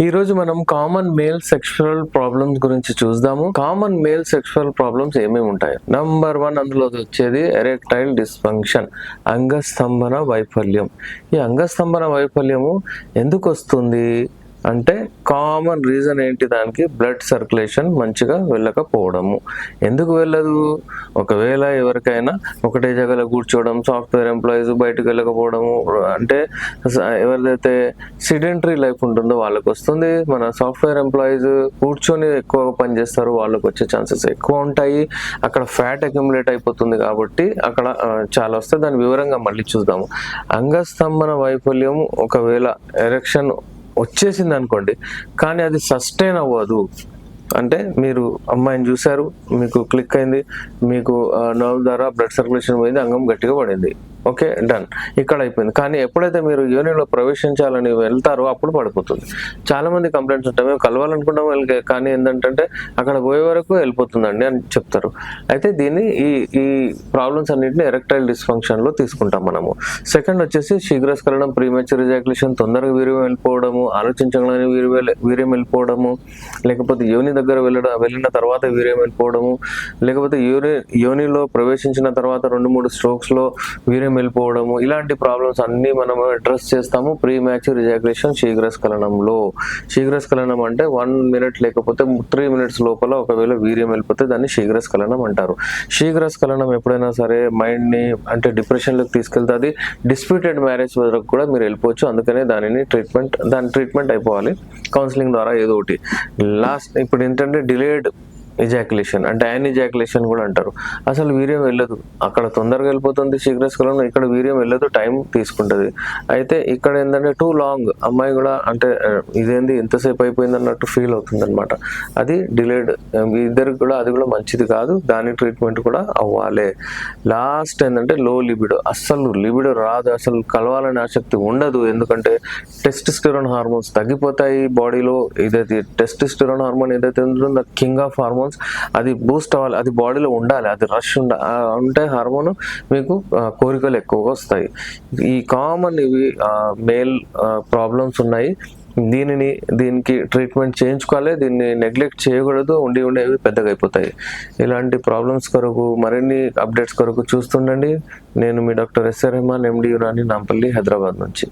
ఈరోజు మనం common male sexual problems గురించి చూద్దాము. కామన్ మేల్ సెక్షువల్ ప్రాబ్లమ్స్ ఏమేమి ఉంటాయి? నంబర్ 1 అందులో వచ్చేది ఎరెక్టైల్ డిస్ఫంక్షన్, అంగస్తంభన వైఫల్యం. ఈ అంగస్తంభన వైఫల్యము ఎందుకు వస్తుంది అంటే కామన్ రీజన్ ఏంటి? దానికి బ్లడ్ సర్క్యులేషన్ మంచిగా వెళ్ళకపోవడము. ఎందుకు వెళ్ళదు? ఒకవేళ ఎవరికైనా ఒకటే జగలో కూర్చోవడం, సాఫ్ట్వేర్ ఎంప్లాయీస్ బయటకు వెళ్ళకపోవడము, అంటే ఎవరిదైతే సిడెంటరీ లైఫ్ ఉంటుందో వాళ్ళకి వస్తుంది. మన సాఫ్ట్వేర్ ఎంప్లాయీస్ కూర్చొని ఎక్కువగా పనిచేస్తారు, వాళ్ళకి వచ్చే ఛాన్సెస్ ఎక్కువ ఉంటాయి. అక్కడ ఫ్యాట్ అక్యుములేట్ అయిపోతుంది కాబట్టి అక్కడ చాలా వస్తాయి. దాని వివరంగా మళ్ళీ చూద్దాము. అంగస్తంభన వైఫల్యం ఒకవేళ ఎరెక్షన్ వచ్చేసింది అనుకోండి, కానీ అది సస్టైన్ అవ్వదు. అంటే మీరు అమ్మాయిని చూశారు, మీకు క్లిక్ అయింది, మీకు నర్వ్ ద్వారా బ్లడ్ సర్క్యులేషన్ పోయింది, అంగం గట్టిగా పడింది, ఓకే డన్, ఇక్కడ అయిపోయింది. కానీ ఎప్పుడైతే మీరు యోనిలో ప్రవేశించాలని వెళ్తారో అప్పుడు పడిపోతుంది. చాలా మంది కంప్లైంట్స్ ఉంటాయి, మేము కలవాలనుకుంటాం కానీ ఏంటంటే అక్కడ పోయే వరకు వెళ్ళిపోతుందండి అని చెప్తారు. అయితే దీన్ని ఈ ప్రాబ్లమ్స్ అన్నింటినీ ఎరెక్టైల్ డిస్ఫంక్షన్ లో తీసుకుంటాం మనము. సెకండ్ వచ్చేసి శీఘ్రస్ఖలనం, ప్రీమెచ్యూర్ ఎజాక్యులేషన్, తొందరగా వీర్యం వెళ్ళిపోవడము, ఆలోచించగానే వీర్యం వెళ్ళిపోవడము, లేకపోతే యోని దగ్గర వెళ్ళిన తర్వాత వీర్యం వెళ్ళిపోవడము, లేకపోతే యోనిలో ప్రవేశించిన తర్వాత 2-3 స్ట్రోక్స్ లో వీర్యం వెళ్ళిపోవడము, ఇలాంటి ప్రాబ్లమ్స్ అన్ని మనం అడ్రస్ చేస్తాము ప్రీమ్యాచ్యూర్ ఎజాక్యులేషన్ శీఘ్రస్ఖలనంలో. శీఘ్రస్ఖలనం అంటే 1 minute లేకపోతే 3 minutes లోపల ఒకవేళ వీర్యం వెళ్ళిపోతే దాన్ని శీఘ్రస్ఖలనం అంటారు. శీఘ్రస్ఖలనం ఎప్పుడైనా సరే మైండ్ ని అంటే డిప్రెషన్ లోకి తీసుకెళ్తుంది. డిస్ప్యూటెడ్ మ్యారేజ్ వరకు కూడా మీరు వెళ్ళిపోవచ్చు. అందుకనే దాని ట్రీట్మెంట్ అయిపోవాలి కౌన్సిలింగ్ ద్వారా ఏదో ఒకటి. లాస్ట్ ఇప్పుడు ఏంటంటే డిలేడ్ ఎజాక్యులేషన్ అంటే యాన్ ఎజాక్యులేషన్ కూడా అంటారు. అసలు వీర్యం వెళ్ళదు, అక్కడ తొందరగా వెళ్ళిపోతుంది శీఘ్రస్ఖలనం, ఇక్కడ వీర్యం వెళ్ళదు, టైం తీసుకుంటుంది. అయితే ఇక్కడ ఏంటంటే టూ లాంగ్, అమ్మాయి కూడా అంటే ఇదేంది ఇంతసేపు అయిపోయింది అన్నట్టు ఫీల్ అవుతుంది అనమాట. అది డిలేడ్, ఇద్దరికి కూడా అది కూడా మంచిది కాదు, దాని ట్రీట్మెంట్ కూడా అవ్వాలి. లాస్ట్ ఏంటంటే లో లిబిడో, అస్సలు లిబిడో రాదు, అసలు కలవాలనే ఆసక్తి ఉండదు. ఎందుకంటే టెస్టోస్టెరాన్ హార్మోన్స్ తగ్గిపోతాయి బాడీలో. ఇదైతే టెస్టోస్టెరాన్ హార్మోన్ ఏదైతే ఉంటుందో కింగ్ ఆఫ్ హార్మోన్స్, అది బూస్ట్ అవ్వాలి, అది బాడీలో ఉండాలి, అది రష్ ఉంటే హార్మోన్ మీకు కోరికలు ఎక్కువగా వస్తాయి. ఈ కామన్ ఇవి మేల్ ప్రాబ్లమ్స్ ఉన్నాయి. దీనికి ట్రీట్మెంట్ చేయించుకోవాలి, దీన్ని నెగ్లెక్ట్ చేయకూడదు. ఉండేవి పెద్దగా అయిపోతాయి. ఇలాంటి ప్రాబ్లమ్స్ కొరకు మరిన్ని అప్డేట్స్ కొరకు చూస్తుండండి. నేను మీ డాక్టర్ ఎస్ఆర్ రెహమాన్, ఎండి యునాని, నాంపల్లి, హైదరాబాద్ నుంచి.